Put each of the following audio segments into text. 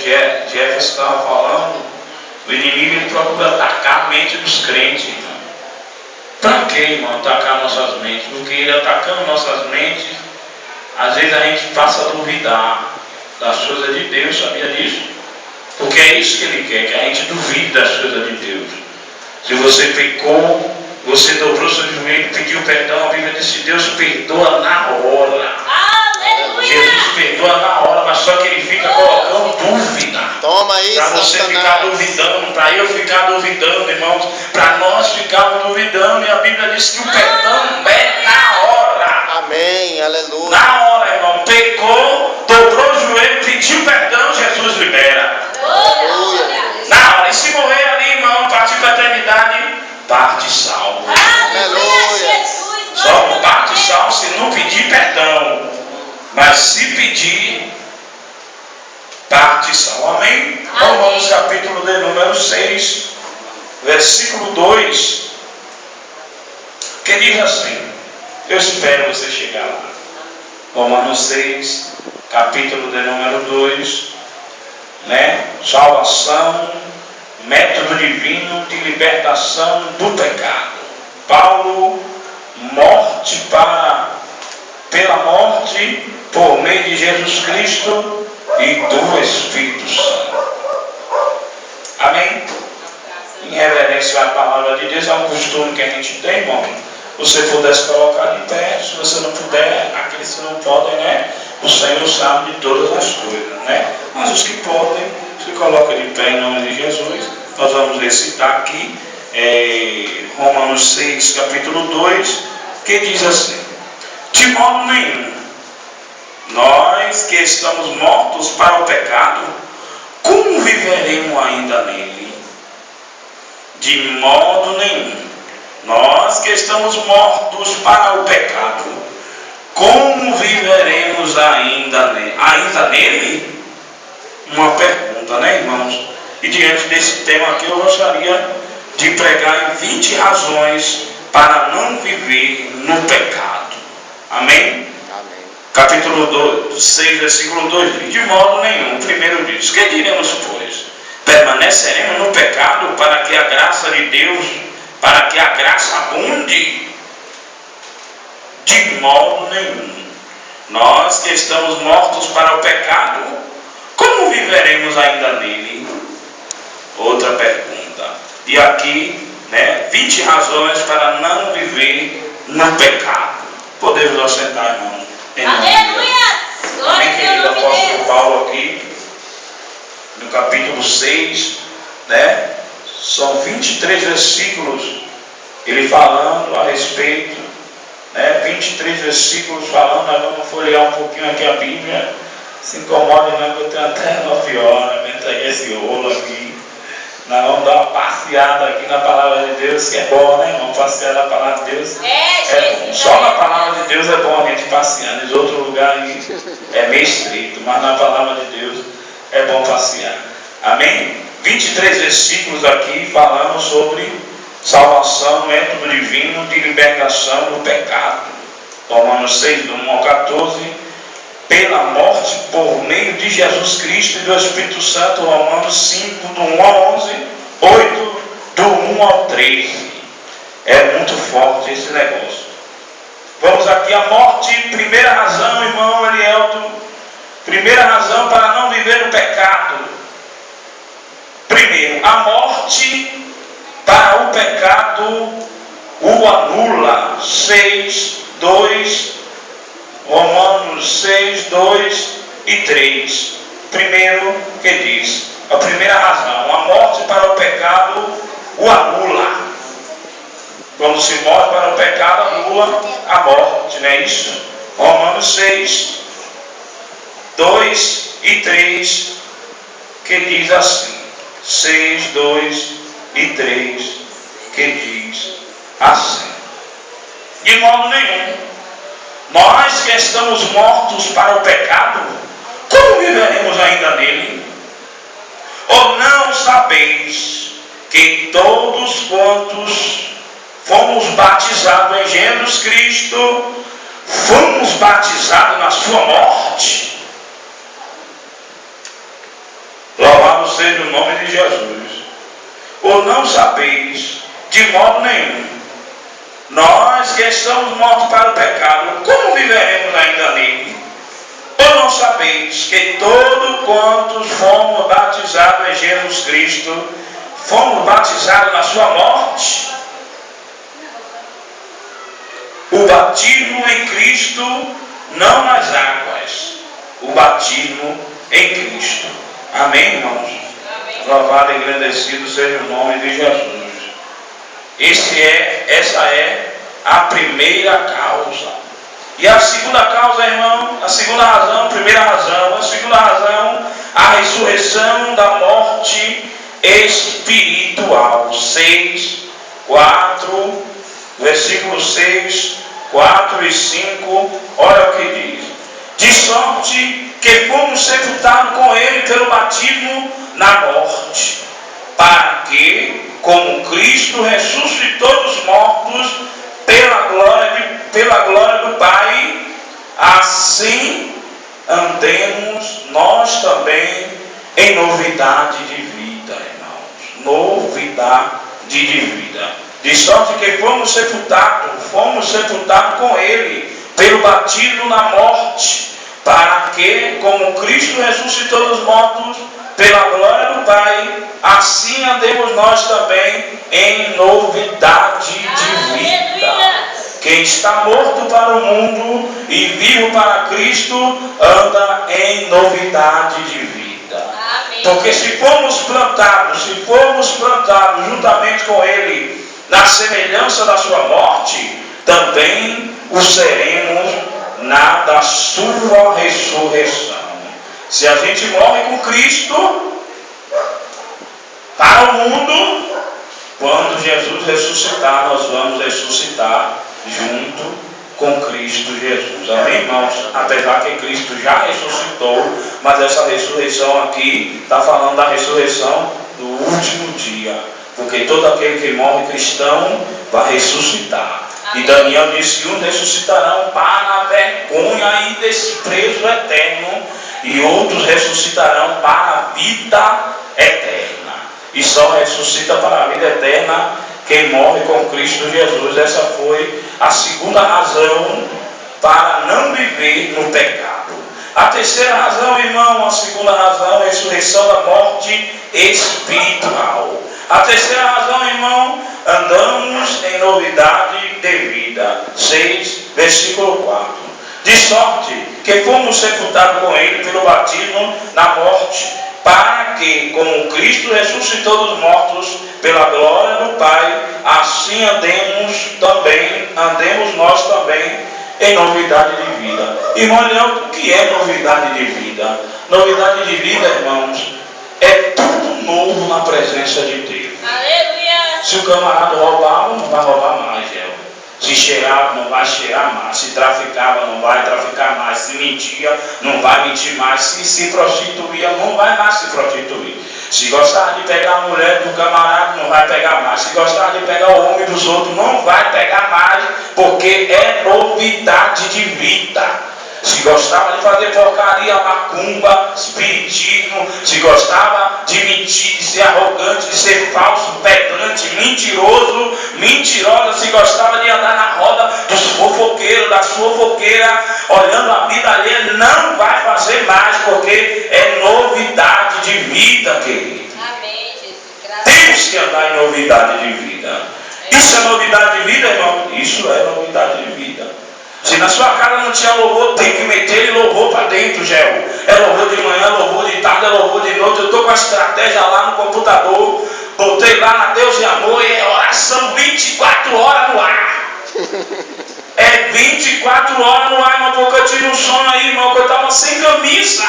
Jefferson estava falando, o inimigo ele procura atacar a mente dos crentes, irmão. Para que, irmão, atacar nossas mentes? Porque ele atacando nossas mentes, às vezes a gente passa a duvidar das coisas de Deus, sabia disso? Porque é isso que ele quer, que a gente duvide das coisas de Deus. Se você pecou, você dobrou seu joelho, pediu perdão, a Bíblia diz que Deus perdoa na hora. Aleluia! Jesus perdoa na hora, mas só que ele fica colocando dúvida. Toma aí, para você ficar duvidando, para eu ficar duvidando, irmãos, para nós ficarmos duvidando, e a Bíblia diz que o perdão é na hora. Amém, aleluia. Na hora, irmão, pecou, dobrou o joelho, pediu perdão, Jesus libera. Aleluia. Na hora, e se morrer ali, irmão, partir para a eternidade, parte salvo. Aleluia. Só parte salvo se não pedir perdão, mas se pedir, parte salvo. Amém? Romanos capítulo de número 6, versículo 2, que diz assim, eu espero você chegar lá. Romanos 6, capítulo de número 2, né? Salvação, método divino de libertação do pecado. Paulo, morte pela morte por meio de Jesus Cristo e do Espírito Santo. Amém? Em reverência à palavra de Deus, é um costume que a gente tem, irmão. Você pudesse colocar de pé, se você não puder, aqueles que não podem, né? O Senhor sabe de todas as coisas, né? Mas os que podem, se coloca de pé em nome de Jesus. Nós vamos recitar aqui Romanos 6, capítulo 2, que diz assim: de modo nenhum, nós que estamos mortos para o pecado, como viveremos ainda nele? De modo nenhum. Nós que estamos mortos para o pecado, como viveremos ainda nele? Ainda nele? Uma pergunta, né, irmãos? E diante desse tema aqui, eu gostaria de pregar em 20 razões para não viver no pecado. Amém? Amém. Capítulo 6, versículo 2 diz: de modo nenhum. Primeiro diz: que diremos, pois? Permaneceremos no pecado para que a graça de Deus, para que a graça abunde? De modo nenhum. Nós que estamos mortos para o pecado, como viveremos ainda nele? Outra pergunta. E aqui, né, 20 razões para não viver no pecado. Podemos assentar, irmão. Aleluia! Glória a Deus. O apóstolo Paulo aqui, no capítulo 6, né? São 23 versículos, ele falando a respeito, né? 23 versículos falando. Nós vamos folhear um pouquinho aqui a Bíblia. Se incomode não, que eu tenho até 9 horas, me entreguei esse rolo aqui. Nós vamos dar uma passeada aqui na palavra de Deus, que é bom, né, irmão? Passear na palavra de Deus. É bom. Só na palavra de Deus é bom a gente passear. Em outro lugar aí é meio estreito, mas na palavra de Deus é bom passear. Amém? 23 versículos aqui falando sobre salvação, método divino de libertação do pecado. Romanos 6, do 1 ao 14. Pela morte por meio de Jesus Cristo e do Espírito Santo. Romanos 5, do 1 ao 11, 8, do 1 ao 13. É muito forte esse negócio. Vamos aqui a morte. Primeira razão, irmão Elielto. Primeira razão para não viver o pecado. Primeiro, a morte para o pecado o anula. 6, 2, Romanos 6, 2 e 3. Primeiro que diz, a primeira razão, a morte para o pecado o anula. Quando se morre para o pecado, anula a morte, não é isso? Romanos 6, 2 e 3, que diz assim. 6, 2 e 3, que diz assim: de modo nenhum. Nós que estamos mortos para o pecado, como viveremos ainda nele? Ou não sabeis que todos quantos fomos batizados em Jesus Cristo, fomos batizados na sua morte? seja o nome de Jesus. Ou não sabeis, de modo nenhum, nós que estamos mortos para o pecado, como viveremos ainda nele? Ou não sabeis que todos quantos fomos batizados em Jesus Cristo, fomos batizados na sua morte? O batismo em Cristo, não nas águas. O batismo em Cristo. Amém, irmãos? Amém. Louvado e engrandecido seja o nome de Jesus. Essa é a primeira causa. E a segunda causa, irmão, a segunda razão, a primeira razão, a segunda razão, a ressurreição da morte espiritual. 6, 4, versículo 6, 4 e 5, olha o que diz. De sorte que fomos sepultados com ele pelo batismo na morte, para que, como Cristo ressuscitou dos mortos pela glória do Pai, assim andemos nós também em novidade de vida, irmãos. Novidade de vida. De sorte que fomos sepultados com ele pelo batismo na morte, para que, como Cristo ressuscitou dos mortos pela glória do Pai, assim andemos nós também em novidade de vida. Quem está morto para o mundo e vivo para Cristo, anda em novidade de vida. Porque se formos plantados juntamente com ele na semelhança da sua morte, também o seremos na da sua ressurreição. Se a gente morre com Cristo para o mundo, quando Jesus ressuscitar, nós vamos ressuscitar junto com Cristo Jesus. Amém, irmãos? Apesar que Cristo já ressuscitou, mas essa ressurreição aqui está falando da ressurreição do último dia. Porque todo aquele que morre cristão vai ressuscitar. Amém. E Daniel disse que uns ressuscitarão para a vergonha e desprezo eterno, e outros ressuscitarão para a vida eterna. E só ressuscita para a vida eterna quem morre com Cristo Jesus. Essa foi a segunda razão para não viver no pecado. A terceira razão, irmão, a segunda razão, a ressurreição da morte espiritual. A terceira razão, irmão, andamos em novidade de vida. 6, versículo 4. De sorte que fomos sepultados com ele pelo batismo na morte, para que, como Cristo ressuscitou dos mortos pela glória do Pai, assim andemos nós também em novidade de vida. Irmão, o que é novidade de vida? Novidade de vida, irmãos, é tudo novo na presença de Deus. Aleluia. Se o camarada roubava, não vai roubar mais, Se cheirava, não vai cheirar mais. Se traficava, não vai traficar mais. Se mentia, não vai mentir mais. Se prostituía, não vai mais se prostituir. Se gostava de pegar a mulher do camarada, não vai pegar mais. Se gostava de pegar o homem dos outros, não vai pegar mais, porque é novidade de vida. Se gostava de fazer porcaria, macumba, espiritismo, se gostava de mentir, de ser arrogante, de ser falso, pedante, mentiroso, mentirosa, se gostava de andar na roda dos fofoqueiros, da fofoqueira, olhando a vida alheia, não vai fazer mais, porque é novidade de vida, querido. Amém, Jesus. Temos que andar em novidade de vida. Isso é novidade de vida, irmão? Isso é novidade de vida. Se na sua casa não tinha louvor, tem que meter louvor para dentro, Gel. É louvor de manhã, louvor de tarde, é louvor de noite. Eu estou com a estratégia lá no computador. Botei lá na Deus e Amor e é oração 24 horas no ar. É 24 horas no ar, irmão, porque eu tive um sonho aí, irmão, que eu estava sem camisa.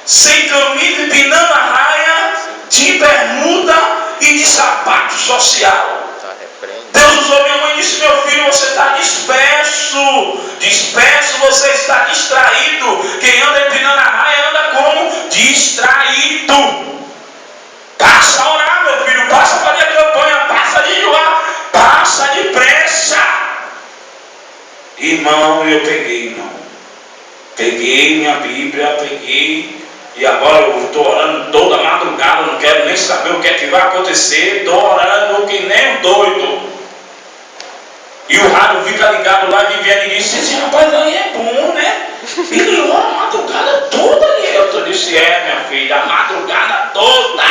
Sem camisa, empinando a raia, de bermuda e de sapato social. Deus usou minha mãe e disse: meu filho, você está disperso. Disperso, você está distraído. Quem anda empinando a raia anda como? Distraído. Passa a orar, meu filho. Passa a fazer campanha. Passa a jejuar. Passa depressa. Irmão, eu peguei, irmão. Peguei minha Bíblia, peguei E agora eu estou orando toda madrugada, não quero nem saber o que é que vai acontecer. Estou orando que nem um doido. E o rádio fica ligado lá, Viviane disse, esse rapaz aí é bom, né? Ele ora a madrugada toda, eu disse, minha filha, a madrugada toda.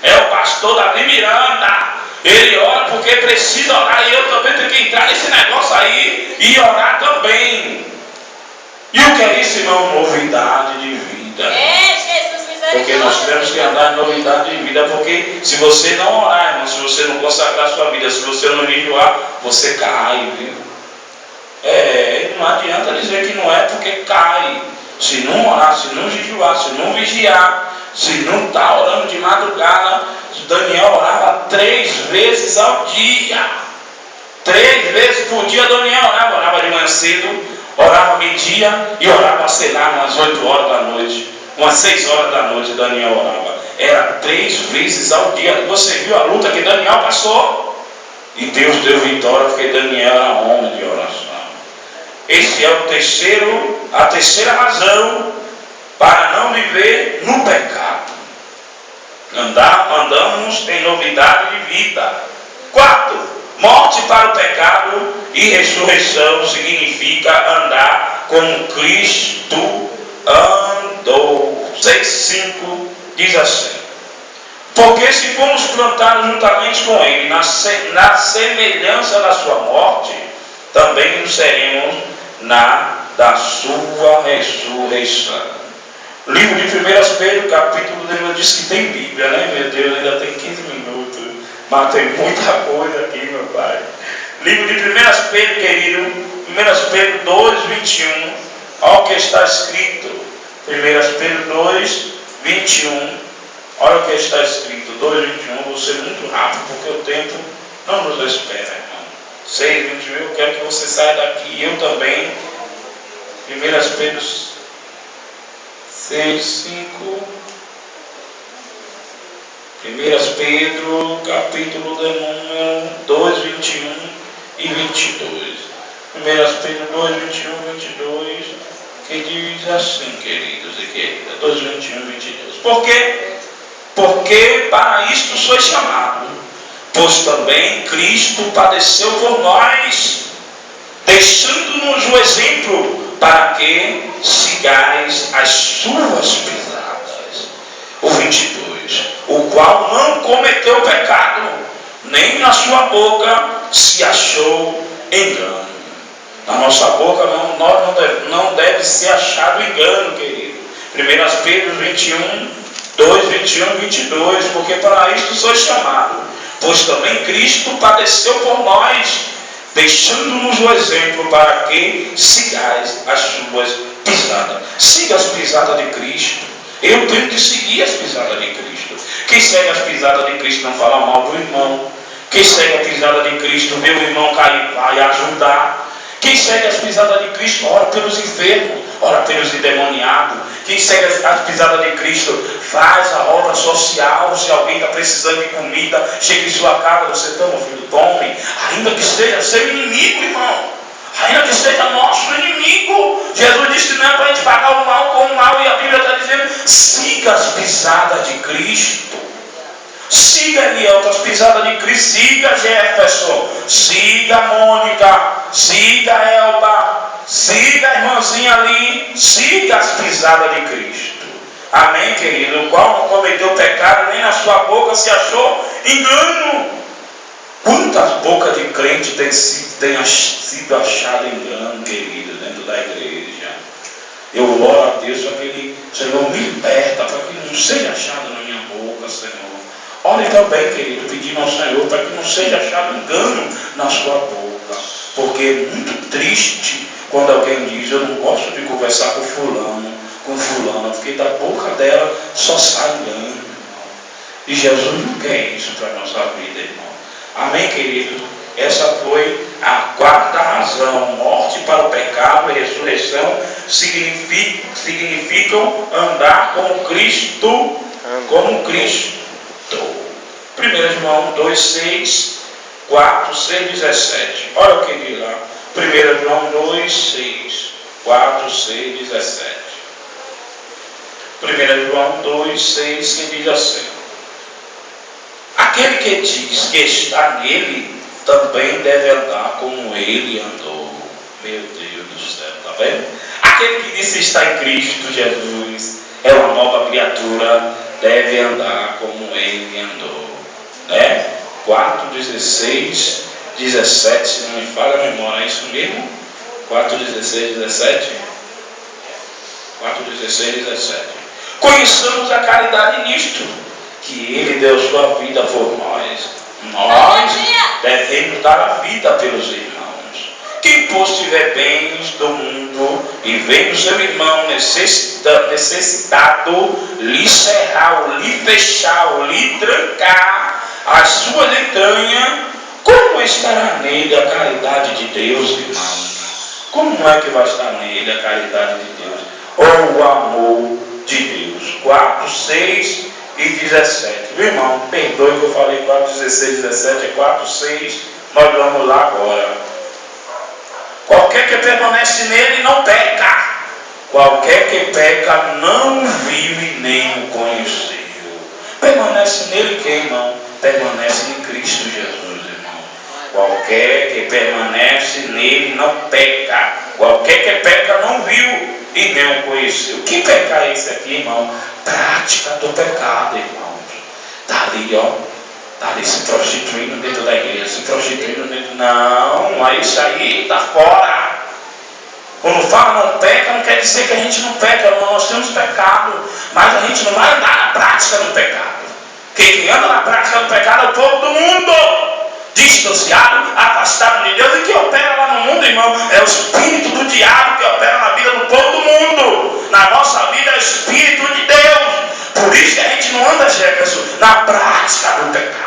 É o pastor Davi Miranda. Ele ora porque precisa orar, e eu também tenho que entrar nesse negócio aí e orar também. E o que é isso, irmão? Novidade de vida. Jesus, misericórdia. Porque nós temos que andar em novidade de vida. Porque se você não orar, irmão, se você não consagrar a sua vida, se você não jejuar, você cai, viu? Não adianta dizer que não é, porque cai. Se não orar, se não jejuar, se não vigiar, se não está orando de madrugada. Daniel orava 3 vezes ao dia. 3 vezes por dia Daniel orava de manhã cedo, orava meio-dia e orava, sei lá, umas 8 horas da noite. Umas 6 horas da noite Daniel orava. Era 3 vezes ao dia. Você viu a luta que Daniel passou? E Deus deu vitória porque Daniel era homem de oração. Esse é a terceira razão para não viver no pecado. Andamos em novidade de vida. 4. Morte para o pecado e ressurreição significa andar como Cristo andou. 6:5 diz assim: porque se fomos plantados juntamente com Ele na semelhança da sua morte, também nos seremos na da sua ressurreição. Livro de 1 Pedro, capítulo 2, diz que tem Bíblia, né? Meu Deus, ainda tem 15 minutos. Mas tem muita coisa aqui, meu pai. Livro de 1 Pedro, querido. 1 Pedro 2, 21. Olha o que está escrito. 1 Pedro 2, 21. Olha o que está escrito. 2, 21. Vou ser muito rápido, porque o tempo não nos espera, irmão. 6, 21. Eu quero que você saia daqui. Eu também. 1 Pedro 6, 5. 1 Pedro, capítulo de número 2, 21 e 22. 1 Pedro 2, 21 e 22, que diz assim, queridos e queridas, 2, 21 e 22. Por quê? Porque para isto sois chamado, pois também Cristo padeceu por nós, deixando-nos o exemplo para que sigais as suas pisadas. O 22. O qual não cometeu pecado, nem na sua boca se achou engano. Na nossa boca não deve ser achado engano, querido. 1 Pedro 21, 2, 21 e 22. Porque para isto sois chamado, pois também Cristo padeceu por nós, deixando-nos o exemplo para que sigais as suas pisadas. Siga as pisadas de Cristo. Eu tenho que seguir as pisadas de Cristo. Quem segue as pisadas de Cristo não fala mal do irmão. Quem segue a pisada de Cristo vê o irmão cair, vai ajudar. Quem segue as pisadas de Cristo ora pelos enfermos, ora pelos endemoniados. Quem segue as pisadas de Cristo faz a obra social. Se alguém está precisando de comida, chega em sua casa, você toma, filho, tome. Ainda que seja seu inimigo, irmão. Ainda que seja nosso inimigo. Jesus disse que não é para a gente pagar o mal com o mal. E a Bíblia está dizendo, siga as pisadas de Cristo. Siga Eliel, as pisadas de Cristo. Siga Jefferson. Siga Mônica. Siga Elba. Siga a irmãzinha ali. Siga as pisadas de Cristo. Amém, querido? O qual não cometeu pecado, nem na sua boca se achou engano. Quantas bocas de crente têm sido achado engano, querido, dentro da igreja? Eu oro a Deus para que Ele, Senhor, me liberta, para que não seja achado na minha boca, Senhor. Ore também, querido, pedindo ao Senhor para que não seja achado engano na sua boca. Porque é muito triste quando alguém diz, eu não gosto de conversar com fulano, porque da boca dela só sai engano, irmão. E Jesus não quer isso para a nossa vida, irmão. Amém, querido? Essa foi a 4ª razão. Morte para o pecado e ressurreição significam andar como Cristo. Como Cristo. 1 João 2, 6, 4, 6, 17. Olha o que diz lá. 1 João 2, 6, 4, 6, 17. 1 João 2,6, que diz assim: aquele que diz que está nele, também deve andar como ele andou. Meu Deus do céu, está vendo? Aquele que diz que está em Cristo Jesus, é uma nova criatura, deve andar como ele andou. Né? 4,16, 17, se não me falha a memória, é isso mesmo? 4,16, 17? 4,16, 17. Conheçamos a caridade nisto, que ele deu sua vida por nós. Nós devemos dar a vida pelos irmãos. Quem, pois, tiver bens do mundo e vem do seu irmão necessitado, lhe cerrar, ou lhe fechar, ou lhe trancar as suas entranhas, como estará nele a caridade de Deus, irmãos? Como é que vai estar nele a caridade de Deus? Ou o amor de Deus? 4, 6 e 17. Meu irmão, perdoe que eu falei 4, 16, 17, é 4, 6. Nós vamos lá agora. Qualquer que permanece nele não peca. Qualquer que peca não vive nem o conheceu. Permanece nele quem, irmão? Permanece em Cristo Jesus, irmão. Qualquer que permanece nele não peca. Qualquer que peca não viu e nem o conheceu. Que pecado é esse aqui, irmão? Prática do pecado, irmãos. Está ali, ó. Está ali se prostituindo dentro da igreja, se prostituindo dentro. Não, isso aí está fora. Quando fala não peca, não quer dizer que a gente não peca, não. Nós temos pecado, mas a gente não vai andar na prática do pecado. Quem anda na prática do pecado é o povo do mundo, distanciado, afastado de Deus. E que opera lá no mundo, irmão, é o espírito do diabo que opera na vida do povo do mundo. Na nossa vida é o espírito de Deus. Por isso que a gente não anda, Jefferson, na prática do pecado.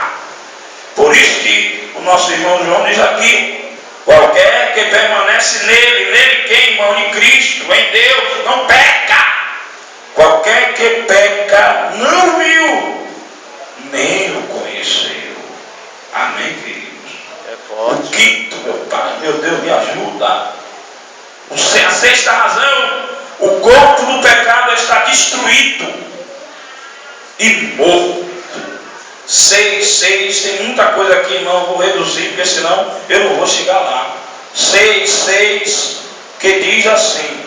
Por isso que o nosso irmão João diz aqui: qualquer que permanece nele, nele quem, irmão? Em Cristo, em Deus, não peca. Qualquer que peca não viu, nem o conheceu. Amém, queridos? É forte. O quinto, meu Pai, meu Deus, me ajuda. A sexta razão: o corpo do pecado está destruído e morto. 6, tem muita coisa aqui, irmão, vou reduzir, porque senão eu não vou chegar lá. 6, que diz assim,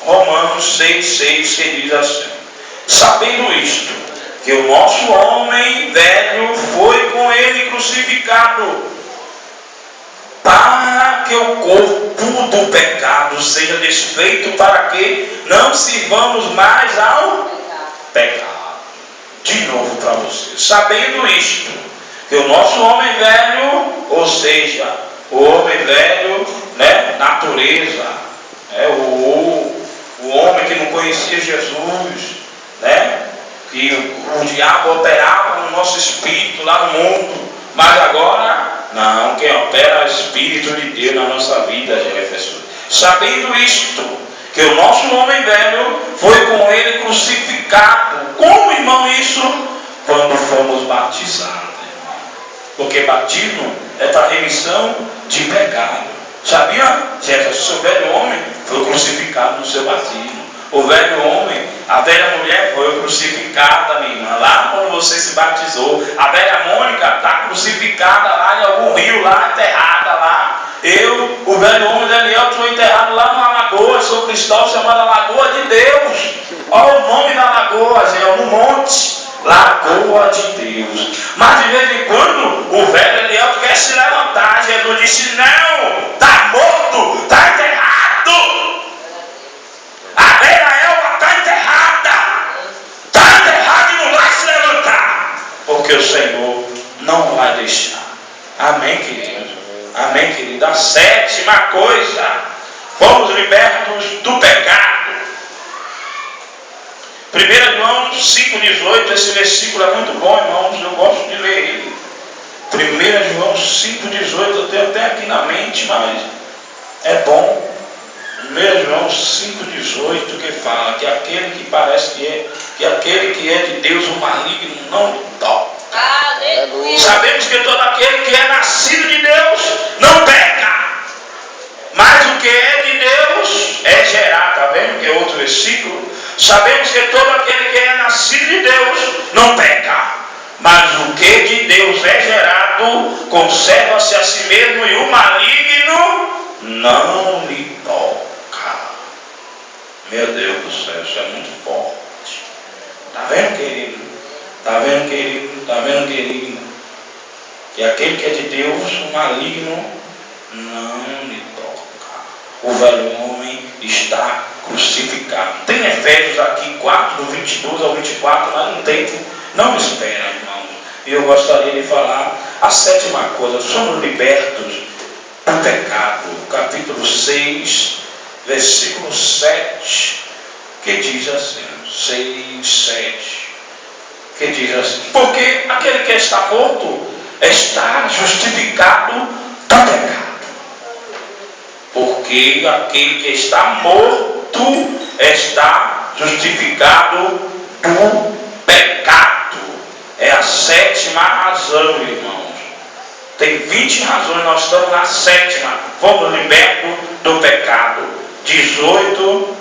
Romanos 6, que diz assim: sabendo isto, que o nosso homem velho foi com ele crucificado, para que o corpo do pecado seja desfeito, para que não sirvamos mais ao pecado. De novo para você. Sabendo isto, que o nosso homem velho, ou seja, o homem velho, né, natureza, né, o homem que não conhecia Jesus, né, que o diabo operava no nosso espírito lá no mundo, mas agora, não, quem opera é o Espírito de Deus na nossa vida, Jefferson. Sabendo isto, que o nosso homem velho foi com ele crucificado. Como, irmão, isso? Quando fomos batizados, irmão. Porque batismo é para remissão de pecado. Sabia, Jefferson? O velho homem foi crucificado no seu batismo. O velho homem, a velha mulher foi crucificada, minha irmã, lá quando você se batizou. A velha Mônica está crucificada lá em algum rio, lá enterrada lá. O velho homem Daniel, foi enterrado lá numa lagoa, São Cristóvão, chamada Lagoa de Deus. Olha o nome da lagoa, gente, no monte, Lagoa de Deus. Mas de vez em quando, o velho Daniel quer se levantar. Jesus disse: não, está morto, está enterrado. A velha Elba está enterrada e não vai se levantar, porque o Senhor não vai deixar. Amém, queridos? Amém, querido? A sétima coisa: fomos libertos do pecado. 1 João 5,18, esse versículo é muito bom, irmãos, eu gosto de ler ele. 1 João 5,18, eu tenho até aqui na mente, mas é bom. 1 João 5,18, que fala que aquele que parece que aquele que é de Deus, o maligno, não toca. Aleluia. Sabemos que todo aquele que é nascido de Deus não peca, mas o que é de Deus é gerado. Está vendo que é outro versículo? Sabemos que todo aquele que é nascido de Deus não peca. Mas o que de Deus é gerado, conserva-se a si mesmo, e o maligno não lhe toca. Meu Deus do céu, isso é muito forte. Está vendo, querido? Está vendo, querido? Está vendo, querido? Que aquele que é de Deus, o maligno não lhe toca. O velho homem está crucificado. Tem Efésios aqui 4, do 22 ao 24, lá no tempo. Não espera, irmãos. E eu gostaria de falar a sétima coisa. Somos libertos do pecado. Capítulo 6, versículo 7, que diz assim, 6, 7, que diz assim: porque aquele que está morto está justificado do pecado. Porque aquele que está morto está justificado do pecado. É a sétima razão, irmãos. Tem 20 razões, nós estamos na sétima. Fomos libertos do pecado. 18,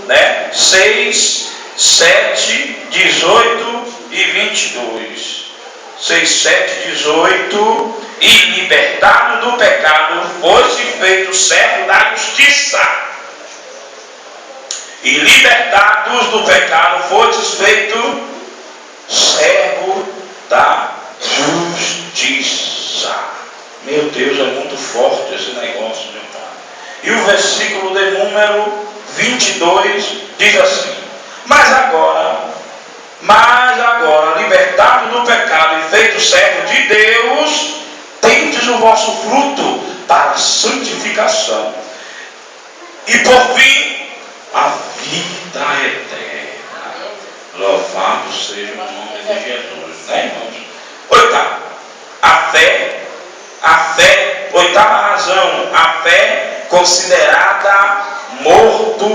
6, 7, 18 e 22. 6, 7, 18. E libertado do pecado, fosse feito servo da justiça. E libertados do pecado, fosse feito servo da justiça. Meu Deus, é muito forte esse negócio, meu Pai. E o versículo de número 22 diz assim: mas agora, libertado do pecado e feito servo de Deus, tendes o vosso fruto para a santificação, e por fim a vida eterna. Louvado seja o nome de Jesus, né, irmãos? A fé, oitava razão, a fé considerada morto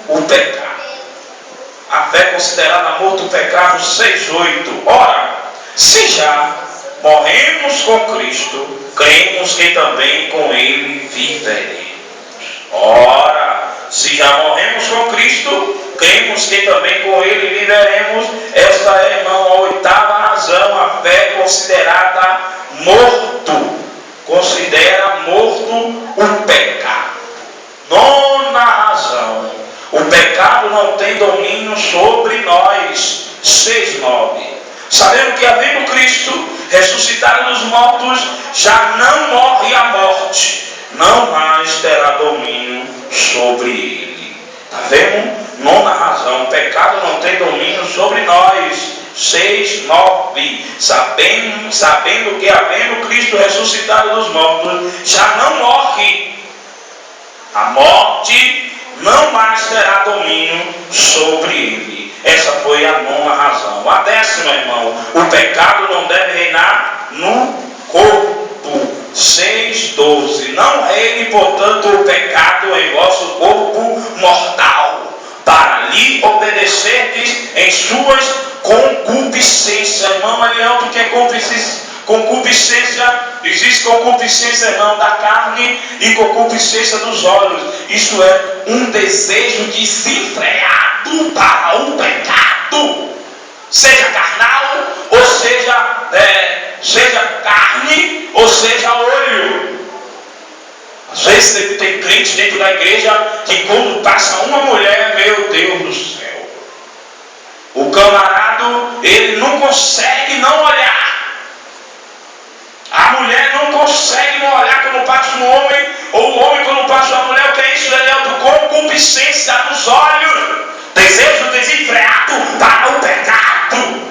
o pecado. A fé considerada morto o pecado, 6:8. Ora, se já morremos com Cristo, cremos que também com Ele viveremos. Ora, se já morremos com Cristo, cremos que também com Ele viveremos. Esta é, irmão, a oitava razão, a fé considerada morto. Considera morto o pecado. Nona razão, o pecado não tem domínio sobre nós. 6:9. Sabendo que, havendo Cristo ressuscitado dos mortos, já não morre a morte, não mais terá domínio sobre ele. Está vendo? Nona razão, o pecado não tem domínio sobre nós. 6:9. Sabendo que, havendo Cristo ressuscitado dos mortos, já não morre. A morte não mais terá domínio sobre ele. Essa foi a nona razão. A 10ª, irmão, o pecado não deve reinar no corpo. 6:12. Não reine, portanto, o pecado em vosso corpo mortal, para lhe obedecerdes em suas concupiscências. Irmão, aliás, o que é concupiscência? Existe concupiscência, irmão, da carne e concupiscência dos olhos. Isto é, um desejo desenfreado para o pecado, seja carnal, ou seja carne, ou seja olho. Às vezes tem crente dentro da igreja que, quando passa uma mulher, meu Deus do céu, o camarada, ele não consegue não olhar. A mulher não consegue não olhar quando passa um homem, ou o homem quando passa uma mulher. O que é isso? Ele é o concupiscência dos olhos, desejo desenfreado para o pecado.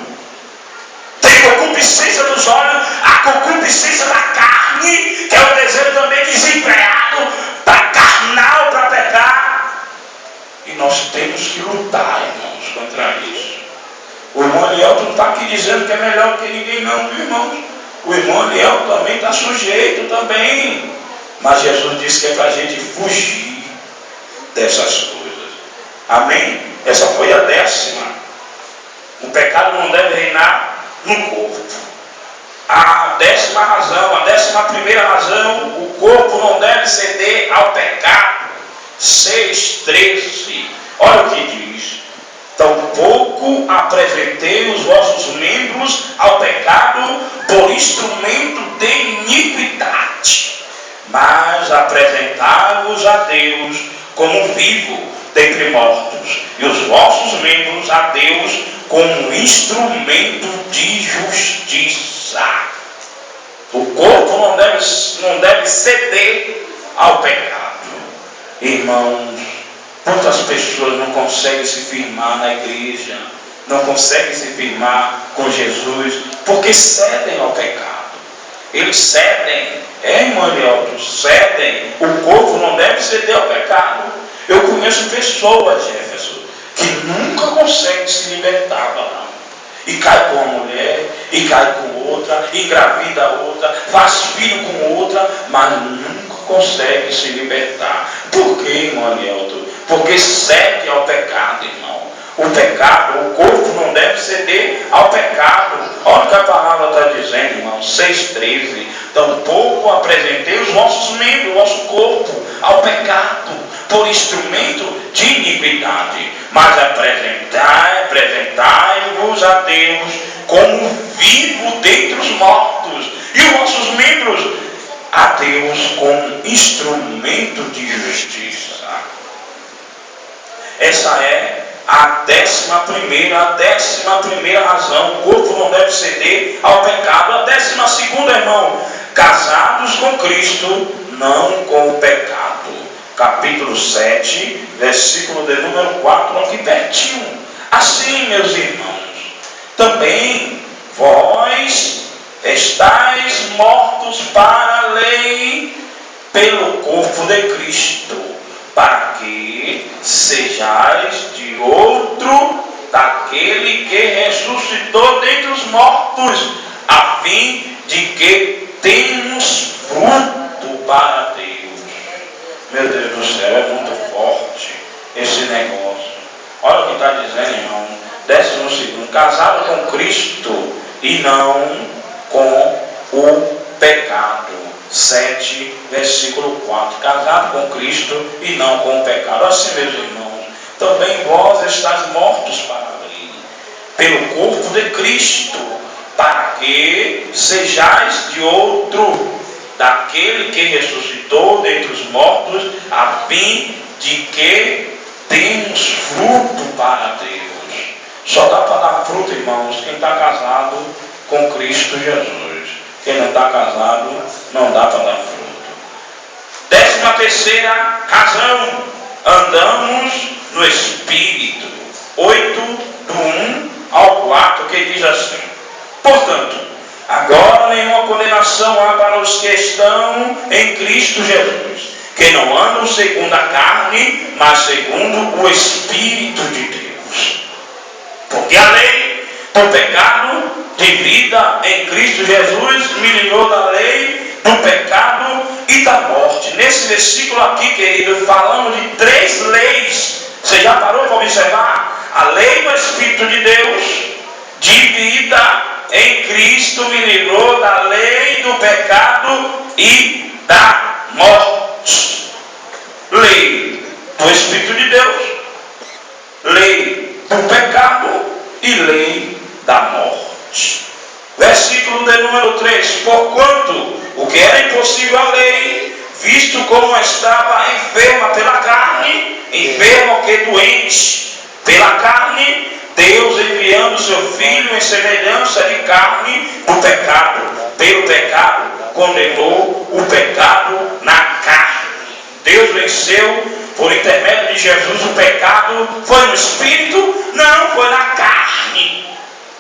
Tem concupiscência dos olhos, a concupiscência da carne, que é o desejo também desenfreado, para carnal, para pecar. E nós temos que lutar, irmãos, contra isso. O irmão Eliel não está aqui dizendo que é melhor que ninguém, não, irmãos. O irmão Eliel também está sujeito também. Mas Jesus disse que é para a gente fugir dessas coisas. Amém? Essa foi a 10ª. O pecado não deve reinar no corpo. A 10ª razão, a 11ª razão, o corpo não deve ceder ao pecado. 6:13. Olha o que diz: tampouco apresentei os vossos membros ao pecado por instrumento de iniquidade, mas apresentai-vos a Deus como vivo dentre mortos, e os vossos membros a Deus como instrumento de justiça. O corpo não deve ceder ao pecado. Irmãos, quantas pessoas não conseguem se firmar na igreja, não conseguem se firmar com Jesus, porque cedem ao pecado. Eles cedem, irmão Elielto, cedem. O corpo não deve ceder ao pecado. Eu conheço pessoas, Jefferson, que nunca conseguem se libertar, não. E cai com uma mulher, e cai com outra, engravida outra, faz filho com outra, mas nunca consegue se libertar. Por quê, irmão Elielto? Porque cede ao pecado, irmão. O pecado, o corpo não deve ceder ao pecado. Olha o que a palavra está dizendo, irmão, 6,13. Tampouco apresentei os vossos membros, o vosso corpo, ao pecado, por instrumento de iniquidade, mas apresentai-vos a Deus como vivo dentre os mortos, e os vossos membros a Deus como instrumento de justiça. Essa é a 11ª razão. O corpo não deve ceder ao pecado. A 12ª, irmão, casados com Cristo, não com o pecado. Capítulo 7, versículo de número 4, aqui pertinho. Assim, meus irmãos, também vós estáis mortos para a lei pelo corpo de Cristo, para que sejais de outro daquele que ressuscitou dentre os mortos, a fim de que tenhamos fruto para Deus. Meu Deus do céu, é muito forte esse negócio. Olha o que está dizendo, irmão. 12º, casado com Cristo e não com o pecado. 7, versículo 4. Casado com Cristo e não com o pecado. Assim, meus irmãos, também vós estáis mortos para a lei, pelo corpo de Cristo, para que sejais de outro, daquele que ressuscitou dentre os mortos, a fim de que temos fruto para Deus. Só dá para dar fruto, irmãos, quem está casado com Cristo Jesus. Quem não está casado, não dá para dar fruto. 13ª razão, andamos no Espírito. 8, do 1 ao 4, que diz assim: portanto, agora nenhuma condenação há para os que estão em Cristo Jesus, que não andam segundo a carne, mas segundo o Espírito de Deus. Porque a lei do pecado de vida em Cristo Jesus me livrou da lei do pecado e da morte. Nesse versículo aqui, querido, falamos de 3 leis. Você já parou para observar? A lei do Espírito de Deus de vida em Cristo me livrou da lei do pecado e da morte. Lei do Espírito de Deus, lei do pecado e lei da morte. Versículo de número 3: porquanto o que era impossível à lei, visto como estava enferma pela carne, enfermo que doente pela carne, Deus, enviando o seu Filho em semelhança de carne do pecado, pelo pecado condenou o pecado na carne. Deus venceu por intermédio de Jesus o pecado. Foi no Espírito? Não, foi na carne.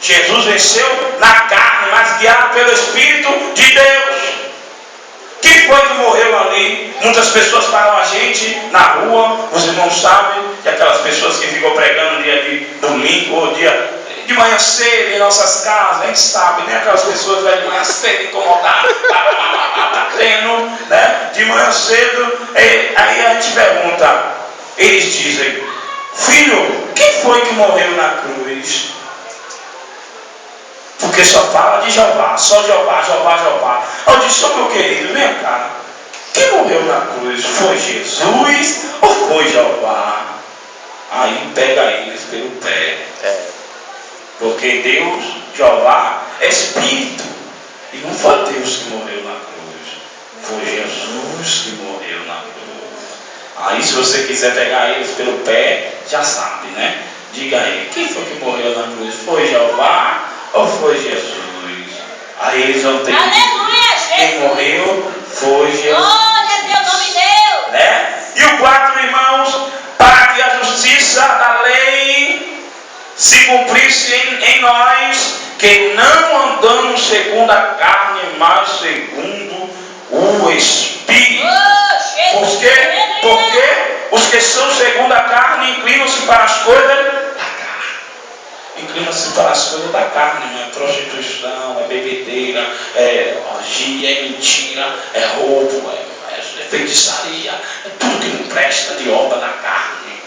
Jesus venceu na carne, mas guiado pelo Espírito de Deus. Quem foi que morreu ali? Muitas pessoas param a gente na rua. Os irmãos sabem que aquelas pessoas que ficam pregando dia de domingo ou dia de manhã cedo em nossas casas, a gente sabe, né? Aquelas pessoas que vão de manhã cedo incomodadas, batendo, né? De manhã cedo, aí a gente pergunta, eles dizem: filho, quem foi que morreu na cruz? Porque só fala de Jeová, só Jeová, Jeová, Jeová. Eu disse: ô meu querido, vem cá, quem morreu na cruz? Foi Jesus ou foi Jeová? Aí pega eles pelo pé. É. Porque Deus, Jeová, é Espírito. E não foi Deus que morreu na cruz. Foi Jesus que morreu na cruz. Aí se você quiser pegar eles pelo pé, já sabe, né? Diga aí, quem foi que morreu na cruz? Foi Jeová ou foi Jesus? Aí eles vão ter que dizer, quem morreu foi Jesus. Glória a Deus, nome de Deus. Né? E o quarto, irmãos, para que a justiça da lei se cumprisse em nós, que não andamos segundo a carne, mas segundo o Espírito. Por quê? Porque os que são segundo a carne inclinam-se para as coisas da carne. Inclinam-se para as coisas da carne, não é prostituição, é bebedeira, é orgia, é mentira, é roubo, é feitiçaria, é tudo que não presta de obra da carne.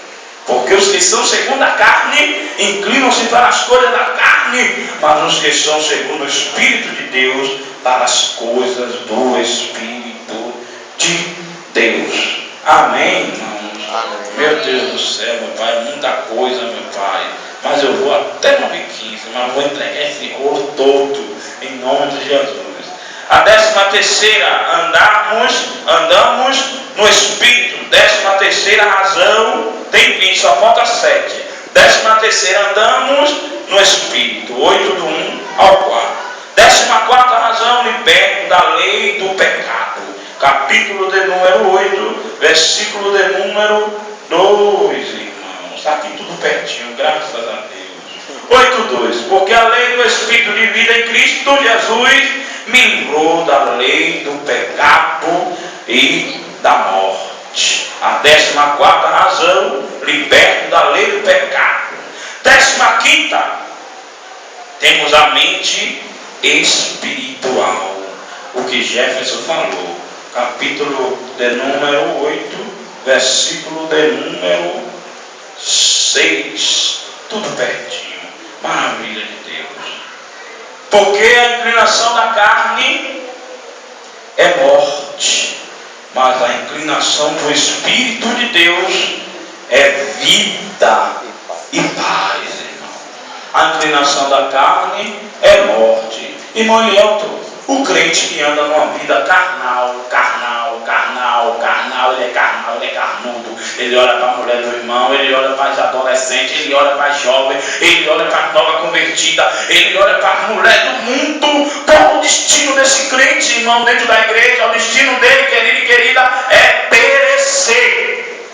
Porque os que são segundo a carne inclinam-se para as coisas da carne, mas os que são segundo o Espírito de Deus para as coisas do Espírito de Deus. Amém, irmãos? Amém. Meu Deus do céu, meu Pai, muita coisa, meu Pai. Mas eu vou até 9h15, mas vou entregar esse rolo todo em nome de Jesus. A 13ª, andamos no Espírito. 13ª razão, tem 20, só falta 7. 13ª, andamos no Espírito. 8 do 1 ao 4. 14ª razão, liberto da lei do pecado. Capítulo de número 8, versículo de número 2, irmãos. Está aqui tudo pertinho, graças a Deus. 8:2. Porque a lei do Espírito de vida em Cristo Jesus me livrou da lei do pecado e da morte. A 14ª razão, liberto da lei do pecado. 15ª, temos a mente espiritual. O que Jefferson falou. Capítulo de número 8, versículo de número 6. Tudo pertinho. Maravilha de Deus. Porque a inclinação da carne é morte, mas a inclinação do Espírito de Deus é vida e paz, irmão. A inclinação da carne é morte. Irmão Elielto, o crente que anda numa vida carnal, ele é carnal, ele é carnudo. Ele olha para a mulher do irmão, ele olha para as adolescentes, ele olha para as jovens, ele olha para a nova convertida, ele olha para a mulher do mundo. Qual o destino desse crente, irmão, dentro da igreja? O destino dele, querido e querida, é perecer.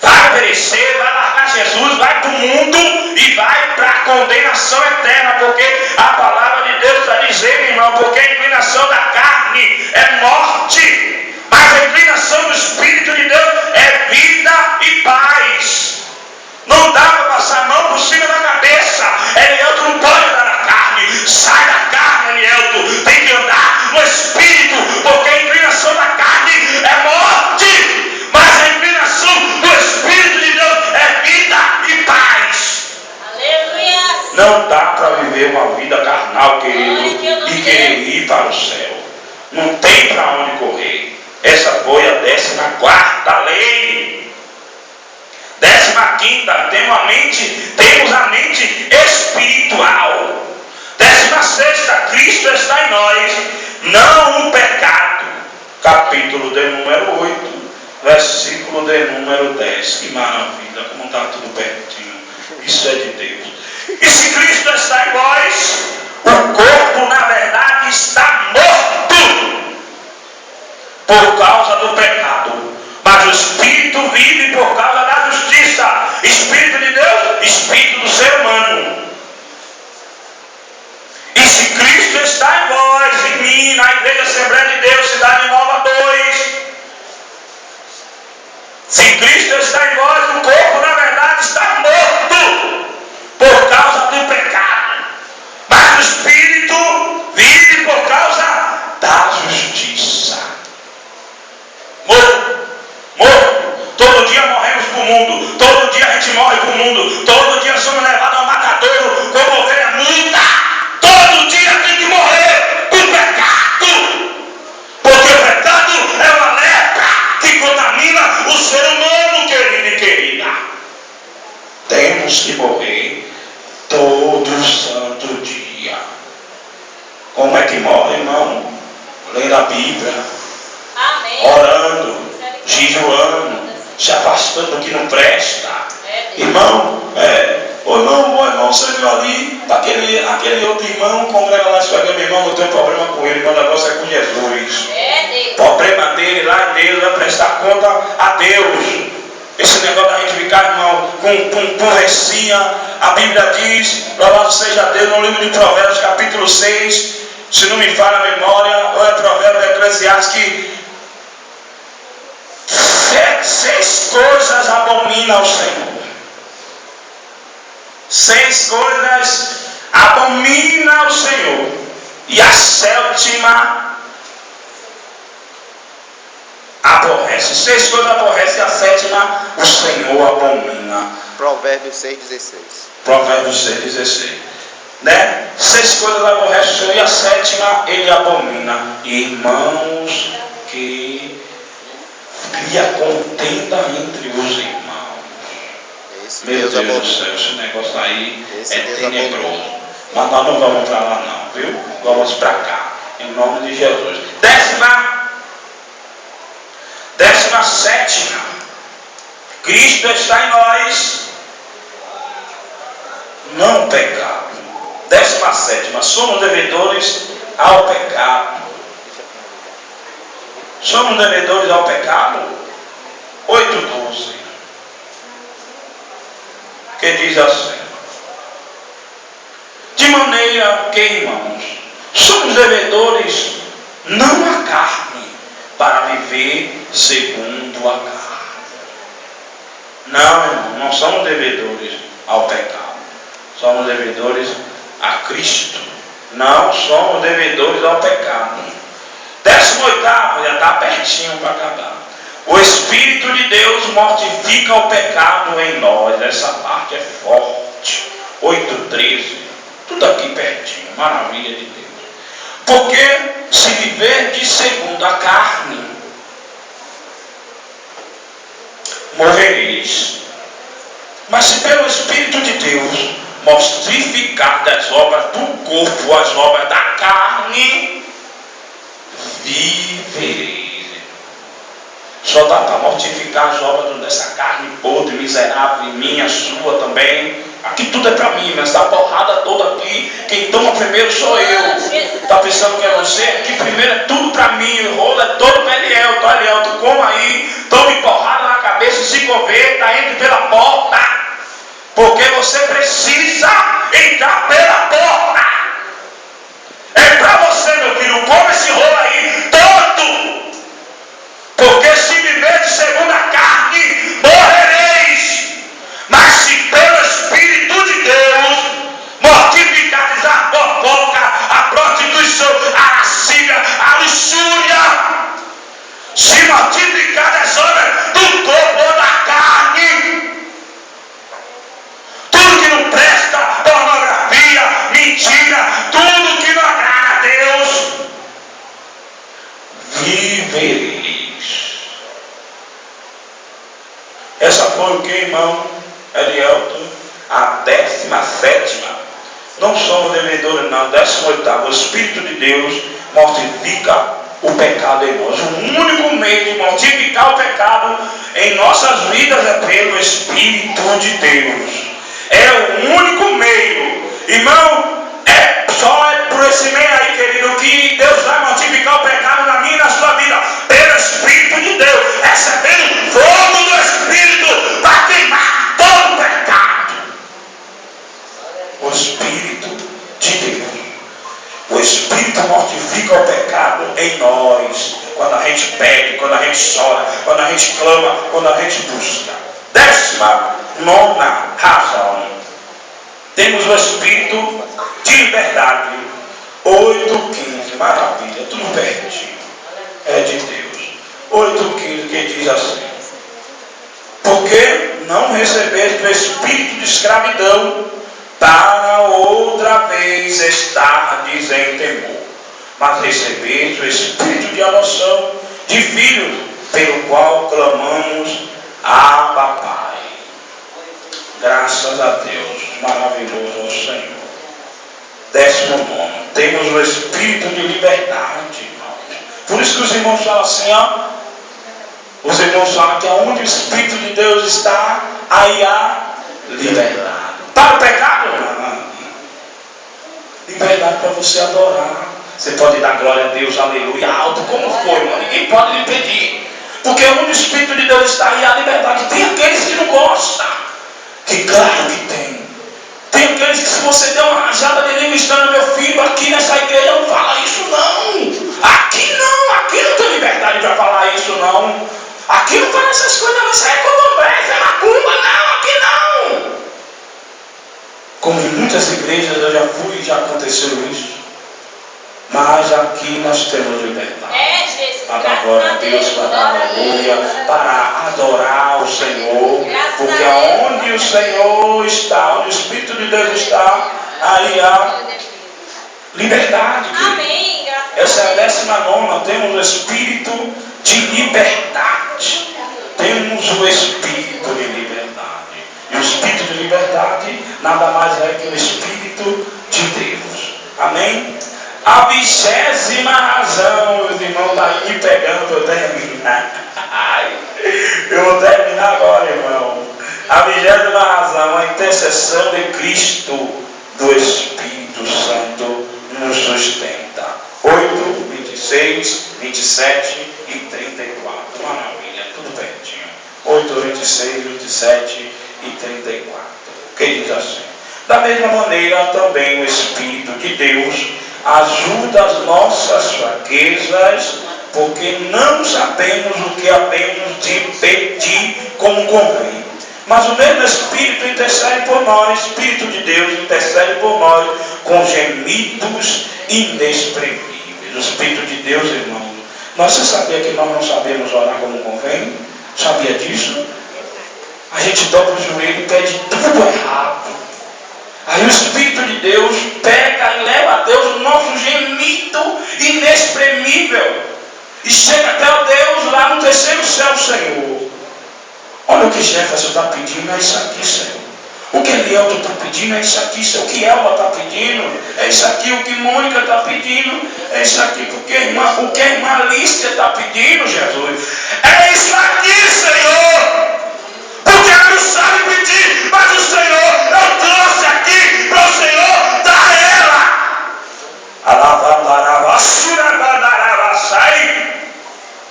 Vai perecer, vai largar Jesus, vai para o mundo e vai para a condenação eterna, porque a palavra de Deus está dizendo, irmão, porque a inclinação da carne é morte, mas a inclinação do Espírito de Deus é vida e paz. Não dá para passar a mão por cima da cabeça. Elielto não pode andar na carne. Sai da carne, Elielto. Tem que andar no Espírito, porque a inclinação da carne é morte, mas a inclinação do Espírito de Deus é vida e paz. Aleluia. Não dá para viver uma vida carnal, querido, e querer ir para o céu. Não tem para onde correr. Essa foi a 14ª lei. 15ª, temos a mente espiritual. 16ª, Cristo está em nós, não o pecado. Capítulo de número 8, versículo de número 10. Que maravilha, como está tudo pertinho. Isso é de Deus. E se Cristo está em nós, o corpo na verdade está morto por causa do pecado, mas o Espírito vive por causa da justiça. Espírito de Deus, Espírito do ser humano. E se Cristo está em vós, em mim, na Igreja Assembleia de Deus, Cidade Nova 2, se Cristo está em vós, o corpo na verdade está morto por causa do pecado, mas o Espírito vive por causa da justiça. Morto. Todo dia morremos para o mundo. Todo dia a gente morre para o mundo. Todo dia somos levados ao matadouro como ovelha muda. Todo dia tem que morrer por pecado. Porque o pecado é uma lepra que contamina o ser humano, querido e querida. Como é que morre, irmão? Lendo a Bíblia, Amém. orando, jejuando, se afastando do que não presta. Irmão, o irmão, você viu ali, aquele outro irmão, congrega lá, se meu irmão, não tem problema com ele, meu negócio é com Jesus. O problema dele lá é Deus, vai prestar conta a Deus. Esse negócio da gente ficar, irmão, com conversinha, a Bíblia diz, louvado seja Deus, no livro de Provérbios, capítulo 6, se não me falha a memória, ou é Provérbios Eclesiastes, que 6 coisas abomina ao Senhor. 6 coisas abomina ao Senhor. E a 7ª aborrece. 6 coisas aborrece e a 7ª o Senhor abomina. Provérbios 6,16. Provérbios 6,16. Né? 6 coisas aborrece o Senhor e a 7ª ele abomina. Irmãos, que cria contenda entre os irmãos. Meu Deus do céu, esse negócio aí é tenebroso. Mas nós não vamos para lá não, viu? Vamos para cá, em nome de Jesus. 17ª, Cristo está em nós, não pecado. 17ª, somos devedores ao pecado. Somos devedores ao pecado? 8:12. Que diz assim: de maneira que, irmãos, somos devedores não à carne, para viver segundo a carne. Não, irmão, não somos devedores ao pecado. Somos devedores a Cristo. Não somos devedores ao pecado. 18º, já está pertinho para acabar. O Espírito de Deus mortifica o pecado em nós. Essa parte é forte. 8:13. Tudo aqui pertinho. Maravilha de Deus. Porque se viver de segundo a carne, morrereis. Mas se pelo Espírito de Deus mortificar das obras do corpo as obras da carne, vivereis. Só dá para mortificar as obras dessa carne podre, miserável, minha, sua também. Aqui tudo é para mim, mas a porrada toda aqui, quem toma primeiro sou eu. Está pensando que é você? Aqui primeiro é tudo para mim, o rolo é todo para Eliel, tu coma aí, tome porrada na cabeça, se converta, entre pela porta. Porque você precisa entrar pela porta. É para você, meu filho, come esse rolo aí todo. Porque se viver de segundo a carne, morrereis. Mas se pelo Espírito de Deus mortificares a fofoca, a prostituição, a lascívia, a luxúria, se mortificar as obras do corpo ou da carne, tudo que não presta, pornografia, mentira, tudo que não agrada a Deus, vivereis. Essa foi o que, irmão Elielto? A 17ª. Não somos devedores não. 18ª. O Espírito de Deus mortifica o pecado em nós. O único meio de mortificar o pecado em nossas vidas é pelo Espírito de Deus. É o único meio. Irmão, só é por esse meio aí, querido, que Deus vai mortificar o pecado na minha e na sua vida. Pelo Espírito de Deus. Recebendo o fogo do Espírito para queimar todo o pecado. O Espírito de Deus. O Espírito mortifica o pecado em nós. Quando a gente pede, quando a gente chora, quando a gente clama, quando a gente busca. 19ª razão. Temos o Espírito de liberdade. 8:15. Maravilha, tudo pertinho. É de Deus. 8:15 que diz assim: porque não recebeste o espírito de escravidão para outra vez estardes em temor, mas recebeste o espírito de adoção de filhos, pelo qual clamamos Abba Pai. Graças a Deus, maravilhoso é o Senhor. 19º. temos o espírito de liberdade, irmãos. Por isso que os irmãos falam assim, ó. Os irmãos falam que onde o Espírito de Deus está, aí há liberdade. Para o pecado, não. Liberdade para você adorar. Você pode dar glória a Deus, aleluia, alto como for, irmão. Ninguém pode lhe impedir. Porque onde o Espírito de Deus está, aí há liberdade. Tem aqueles que não gostam. Que claro que tem. Tem aqueles que, se você der uma rajada de língua estranha, meu filho, aqui nessa igreja não fala isso não. Aqui não tem liberdade para falar isso não. Aqui não fala essas coisas, não. Isso é candomblé, isso é macumba, não, aqui não. Como em muitas igrejas eu já fui e já aconteceu isso. Mas aqui nós temos liberdade. Para dar glória a Deus, para dar aleluia, para adorar o Senhor. Porque onde o Senhor está, onde o Espírito de Deus está, aí há liberdade. Amém. Essa é a 19ª. Temos o Espírito de liberdade. Temos o Espírito de liberdade. E o Espírito de liberdade nada mais é que o Espírito de Deus. Amém? A 20ª razão, meus irmãos, está aí me pegando para eu terminar. Eu vou terminar agora, irmão. A 20ª razão, a intercessão de Cristo, do Espírito Santo, nos sustenta. 8, 26, 27 e 34. Maravilha, tudo pertinho. 8, 26, 27 e 34. Que diz assim: da mesma maneira, também o Espírito de Deus ajuda as nossas fraquezas, porque não sabemos o que havemos de pedir como convém. Mas o mesmo Espírito intercede por nós, Espírito de Deus intercede por nós com gemidos inexprimíveis. O Espírito de Deus, irmão. Você sabia que nós não sabemos orar como convém? Sabia disso? A gente dobra o joelho e pede tudo errado. Aí o Espírito de Deus pega e leva a Deus o nosso gemido inexprimível. E chega até o Deus lá no terceiro céu, Senhor. Olha o que Jefferson está pedindo, é isso aqui, Senhor. O que Elielto está pedindo, é isso aqui, Senhor. O que Elba está pedindo, é isso aqui. O que Mônica está pedindo, é isso aqui. O que a irmã Alicia está pedindo, Jesus, é isso aqui, Senhor. Porque ela não sabe pedir, mas o Senhor, eu trouxe aqui para o Senhor dar ela.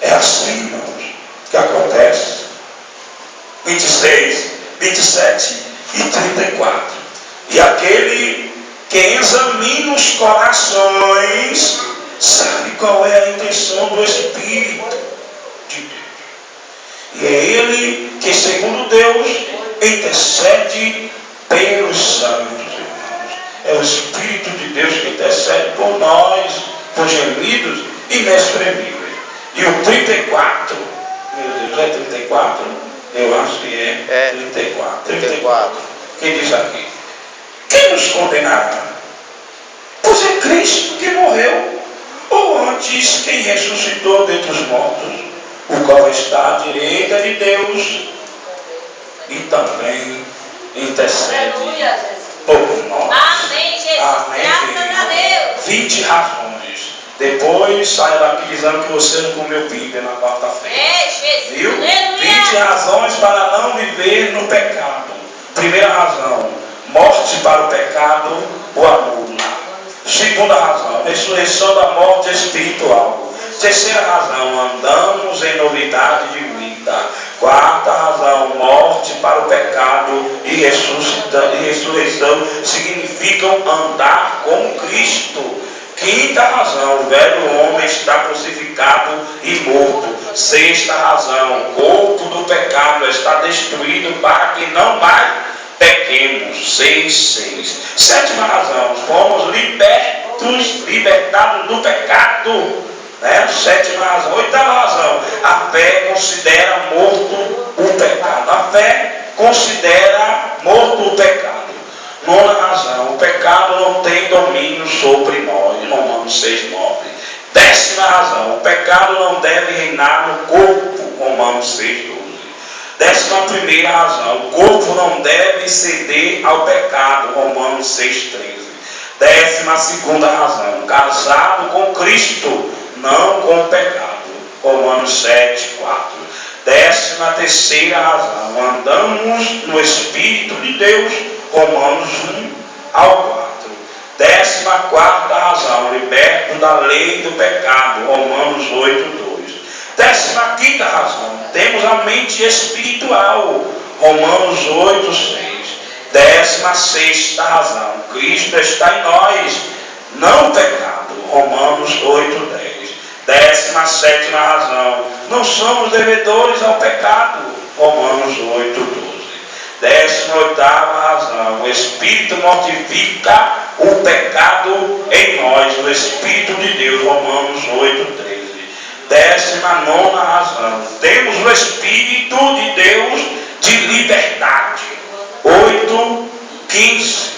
É assim, irmãos, que acontece. 26, 27 e 34. E aquele que examina os corações sabe qual é a intenção do Espírito de Deus. E é Ele que, segundo Deus, intercede pelos santos, irmãos. É o Espírito de Deus que intercede por nós, por gemidos inexprimíveis. E o 34, meu Deus, é 34? Eu acho que é 34. Que diz aqui: quem nos condenará? Pois é Cristo que morreu, ou antes quem ressuscitou dentre os mortos, o qual está à direita de Deus e também intercede por nós. Amém, Jesus. Amém, Graças a Deus. 20 razões. Depois saia daqui dizendo que você não comeu Bíblia na quarta-feira. Jesus. Viu? Aleluia. 20 razões para não viver no pecado. Primeira razão: morte para o pecado o anula. Segunda razão: ressurreição da morte espiritual. Terceira razão: andamos em novidade de vida. Quarta razão: morte para o pecado e ressurreição significam andar com Cristo. Quinta razão: o velho homem está crucificado e morto. Sexta razão: o corpo do pecado está destruído para que não mais pequemos. 6. Sétima razão: fomos libertados do pecado. Sétima razão. Oitava razão: a fé considera morto o pecado. A fé considera morto o pecado. Nona razão: o pecado não tem domínio sobre nós. Romanos 6:9. Décima razão: o pecado não deve reinar no corpo. Romanos 6:12. 11ª razão: o corpo não deve ceder ao pecado. Romanos 6:13. 12ª razão, casado com Cristo, não com o pecado. Romanos 7:4. 13ª razão, andamos no Espírito de Deus. Romanos 1:4. 14ª razão, liberto da lei do pecado. Romanos 8:2. 15ª razão, temos a mente espiritual. Romanos 8:6. 16ª razão, Cristo está em nós, não o pecado. Romanos 8:10. 17ª razão, não somos devedores ao pecado. Romanos 8:12. 18ª razão, o Espírito mortifica o pecado em nós, o Espírito de Deus. Romanos 8:13. 19ª razão, temos o Espírito de Deus de liberdade. 8:15.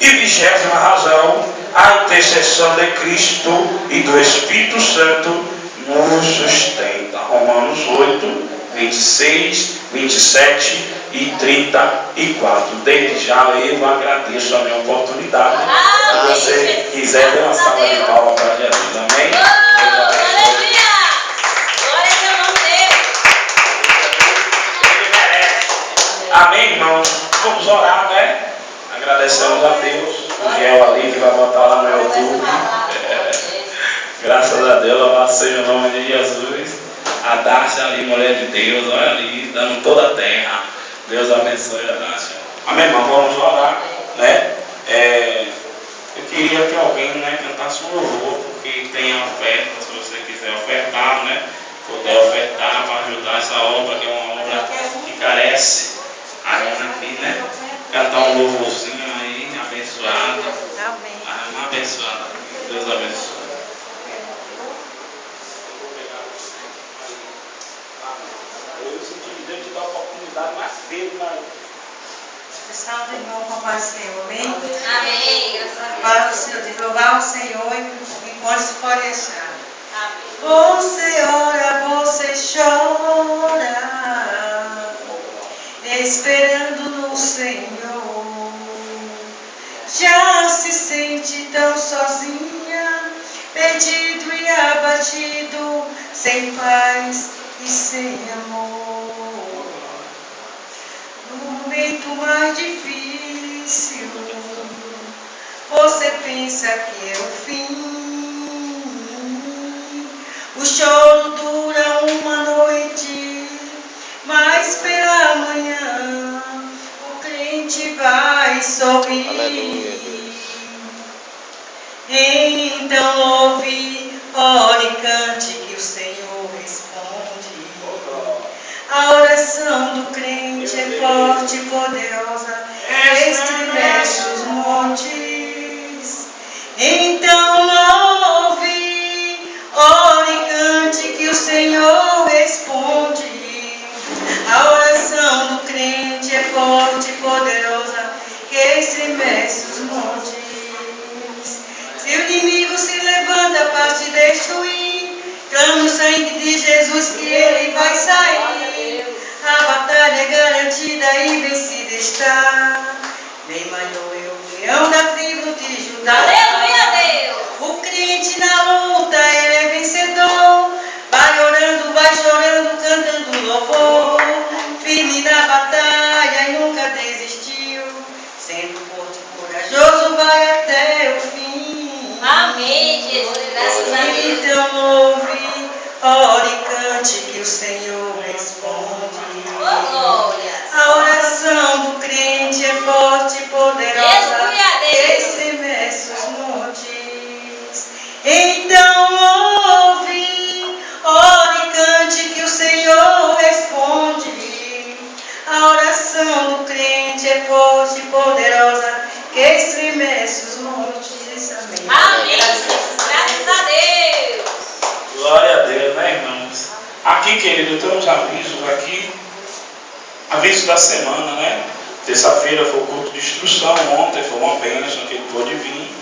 E 20ª razão, a intercessão de Cristo e do Espírito Santo nos sustenta. Romanos 8:26, 27 e 34. Desde já eu agradeço a minha oportunidade. Se você quiser, dê uma salva de palmas para Jesus. Amém? Aleluia! Glória ao nome dele. Ele merece. Amém, irmãos? Vamos orar, né? Agradecemos a Deus. O Giel ali que vai botar lá no YouTube. Graças a Deus, louvado seja o nome de Jesus. A Dácia ali, mulher de Deus, olha ali, dando toda a terra. Deus abençoe a Dácia. Amém, irmão? Vamos orar, né? Eu queria que alguém, né, cantasse um louvor, porque tem a oferta, se você quiser ofertar, né? Poder ofertar para ajudar essa obra, que é uma obra que carece ainda aqui, né? Cantar um louvorzinho aí, abençoado. Amém. Uma abençoada. Deus abençoe. Eu senti que Deus te dá a oportunidade mais cedo, mas... Salve, irmão, com a paz do Senhor, amém? Amém. Graças a Deus. Para o Senhor, de louvar o Senhor enquanto se pode deixar. Amém. Você ora, você chora, esperando no Senhor. Já se sente tão sozinha, perdido e abatido, sem paz e sem amor. No momento mais difícil, você pensa que é o fim. O choro dura uma noite, mas pela manhã o crente vai sorrir. Aleluia, Deus. Então ouve, ore e cante que o Senhor responde. A oração do crente é forte e poderosa, estremece os montes. Então louve, ore e cante que o Senhor responde. A oração do crente é forte e poderosa, que estremece os montes. Se o inimigo se levanta para te destruir, clama o sangue de Jesus que ele vai sair. A batalha é garantida e vencida está. Bem maior é o leão da tribo de Judá. Aleluia, Deus. O crente na luta, ele é vencedor. Vai orando, vai chorando, cantando louvor. Firme na batalha e nunca desistiu. Sendo forte e corajoso, vai até o fim. Amém, Jesus. Graças a Deus. Então ouve, ore e cante que o Senhor responde. Oh, glória. A oração do crente é forte e poderosa, Aleluia, Deus. estremece os montes. Então ouve, ore e cante que o Senhor responde. A oração do crente é forte e poderosa, que estremece os montes. Amém. Amém, Jesus. Graças a Deus. Glória a Deus, né, irmãos? Aqui, querido, tem uns avisos aqui. Aviso da semana, né? Terça-feira foi o culto de instrução, ontem foi uma bênção que ele pôde vir.